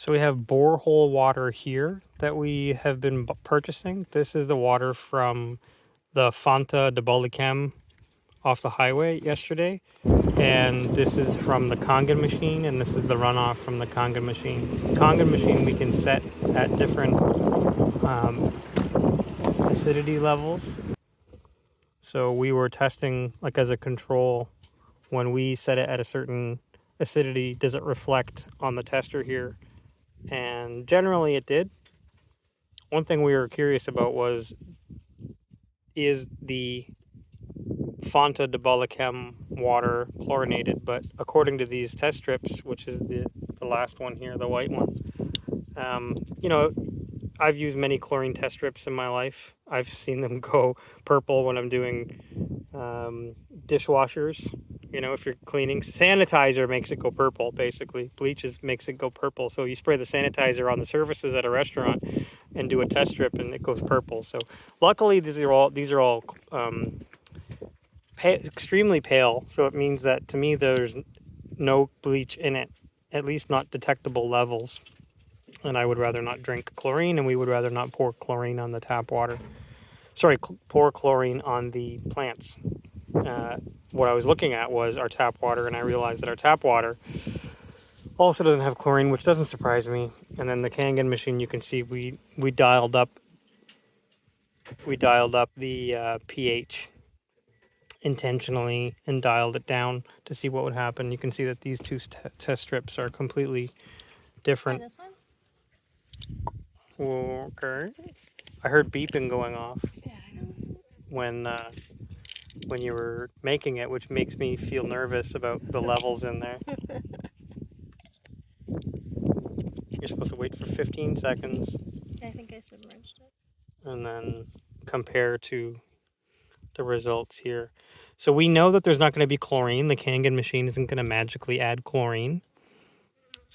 So we have borehole water here that we have been purchasing. This is the water from the Fanta de Bolicam off the highway yesterday. And this is from the Kangen machine, and this is the runoff from the Kangen machine. Kangen machine we can set at different acidity levels. So we were testing, like as a control, when we set it at a certain acidity, does it reflect on the tester here? And generally it did. One thing we were curious about was, is the Fanta de Bolicam water chlorinated? But according to these test strips, which is the last one here, the white one, you know, I've used many chlorine test strips in my life. I've seen them go purple when I'm doing dishwashers. You know, if you're cleaning, sanitizer makes it go purple, basically. Bleaches makes it go purple. So you spray the sanitizer on the surfaces at a restaurant and do a test strip and it goes purple. So luckily these are all extremely pale. So it means that to me there's no bleach in it, at least not detectable levels. And I would rather not drink chlorine, and we would rather not pour chlorine on the tap water. Sorry, pour chlorine on the plants. What I was looking at was our tap water, and I realized that our tap water also doesn't have chlorine, which doesn't surprise me. And then the Kangen machine, you can see we dialed up the pH intentionally and dialed it down to see what would happen. You can see that these two test strips are completely different. This one? Okay. I heard beeping going off. Yeah, I know. When you were making it, which makes me feel nervous about the levels in there. You're supposed to wait for 15 seconds. I think I submerged it. And then compare to the results here. So we know that there's not going to be chlorine. The Kangen machine isn't going to magically add chlorine.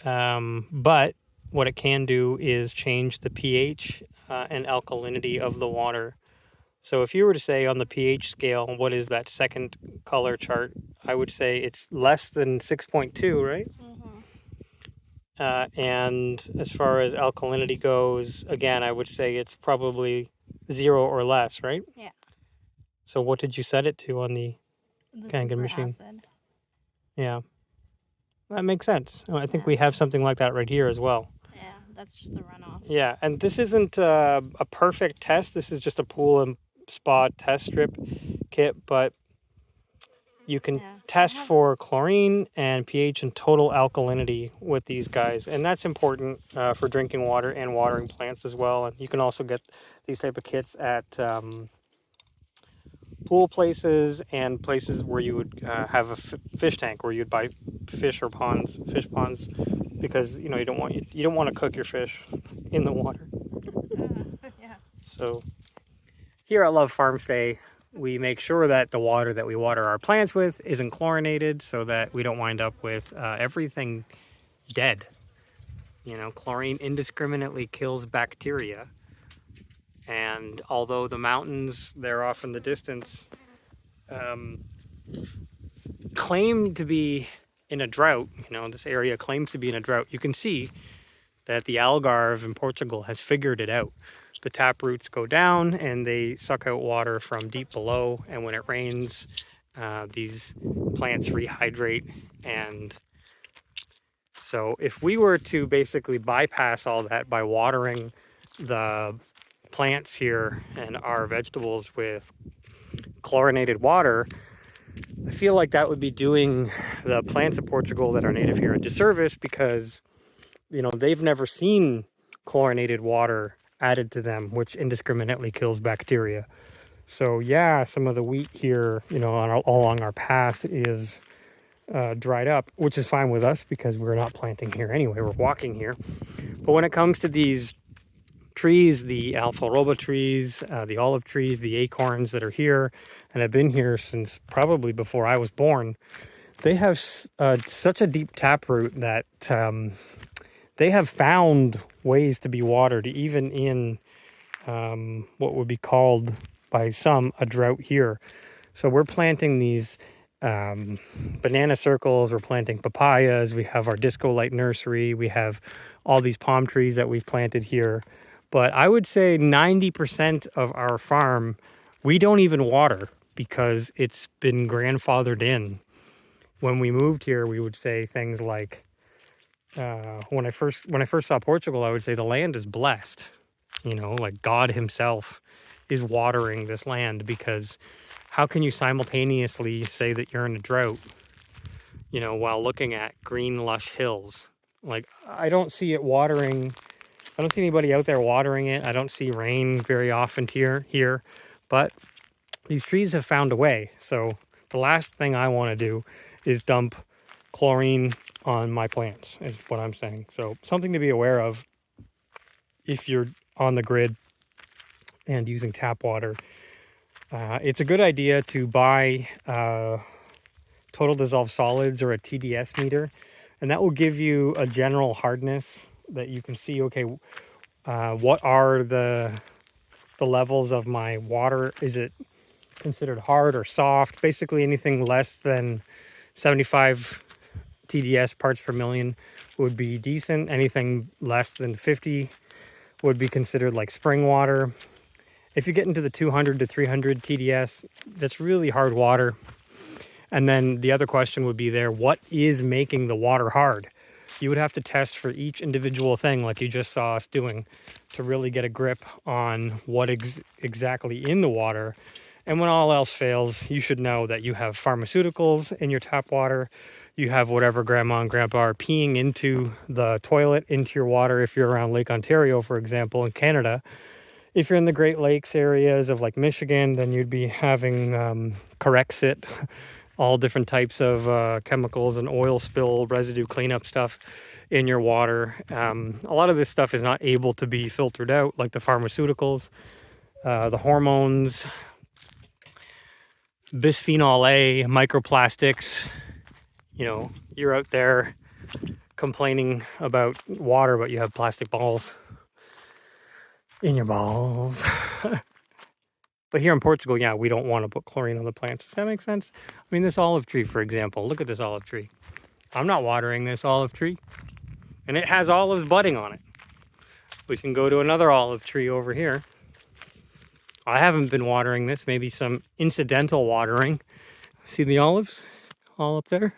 But what it can do is change the pH and alkalinity of the water. So if you were to say on the pH scale, what is that second color chart? I would say it's less than 6.2, right? Mm-hmm. And as far as alkalinity goes, again, I would say it's probably 0 or less, right? Yeah. So what did you set it to on the Kangen machine? Acid. Yeah. That makes sense. I think we have something like that right here as well. Yeah, that's just the runoff. Yeah, and this isn't a perfect test. This is just a pool and spa test strip kit, but you can test for chlorine and pH and total alkalinity with these guys. And that's important for drinking water and watering plants as well. And you can also get these type of kits at pool places and places where you would have a fish tank, where you'd buy fish ponds, because you don't want to cook your fish in the water. Yeah. So here at Love Farm Stay, we make sure that the water that we water our plants with isn't chlorinated, so that we don't wind up with everything dead. Chlorine indiscriminately kills bacteria. And although the mountains there off in the distance claim to be in a drought, this area claims to be in a drought, you can see that the Algarve in Portugal has figured it out. The tap roots go down and they suck out water from deep below, and when it rains, these plants rehydrate. And so if we were to basically bypass all that by watering the plants here and our vegetables with chlorinated water, I feel like that would be doing the plants of Portugal that are native here a disservice, because they've never seen chlorinated water added to them, which indiscriminately kills bacteria. So yeah, some of the wheat here along our path is dried up, which is fine with us because we're not planting here anyway, we're walking here. But when it comes to these trees, the alfaroba trees, the olive trees, the acorns that are here and have been here since probably before I was born, they have such a deep taproot that they have found ways to be watered, even in what would be called by some a drought here. So we're planting these banana circles. We're planting papayas. We have our disco light nursery. We have all these palm trees that we've planted here. But I would say 90% of our farm, we don't even water because it's been grandfathered in. When we moved here, we would say things like, when I first saw Portugal, I would say the land is blessed. You know, like God Himself is watering this land, because how can you simultaneously say that you're in a drought, you know, while looking at green, lush hills? Like, I don't see it watering. I don't see anybody out there watering it. I don't see rain very often here, but these trees have found a way. So the last thing I want to do is dump chlorine on my plants, is what I'm saying. So something to be aware of if you're on the grid and using tap water. It's a good idea to buy total dissolved solids or a TDS meter, and that will give you a general hardness that you can see, okay, what are the levels of my water? Is it considered hard or soft? Basically anything less than 75 TDS parts per million would be decent. Anything less than 50 would be considered like spring water. If you get into the 200 to 300 TDS, that's really hard water. And then the other question would be there, what is making the water hard? You would have to test for each individual thing, like you just saw us doing, to really get a grip on what exactly in the water. And when all else fails, you should know that you have pharmaceuticals in your tap water. You have whatever grandma and grandpa are peeing into the toilet, into your water, if you're around Lake Ontario, for example, in Canada. If you're in the Great Lakes areas of like Michigan, then you'd be having Corexit, all different types of chemicals and oil spill residue cleanup stuff in your water. A lot of this stuff is not able to be filtered out, like the pharmaceuticals, the hormones, bisphenol A, microplastics. You know, you're out there complaining about water, but you have plastic balls in your balls. But here in Portugal, yeah, we don't want to put chlorine on the plants. Does that make sense? I mean, this olive tree, for example, look at this olive tree. I'm not watering this olive tree, and it has olives budding on it. We can go to another olive tree over here. I haven't been watering this, maybe some incidental watering. See the olives all up there?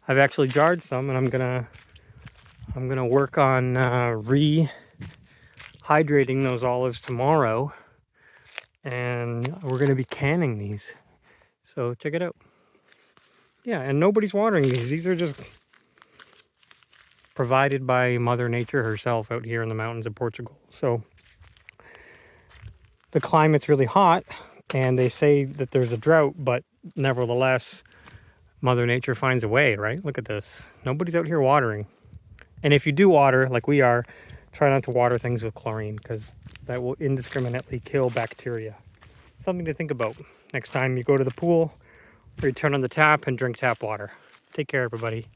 I've actually jarred some, and I'm gonna work on rehydrating those olives tomorrow, and we're gonna be canning these. So check it out. Yeah, and nobody's watering these. These are just provided by Mother Nature herself out here in the mountains of Portugal. So the climate's really hot, and they say that there's a drought, but nevertheless, Mother Nature finds a way, right? Look at this. Nobody's out here watering. And if you do water, like we are, try not to water things with chlorine, because that will indiscriminately kill bacteria. Something to think about next time you go to the pool or you turn on the tap and drink tap water. Take care, everybody.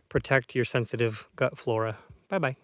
Protect your sensitive gut flora. Bye-bye.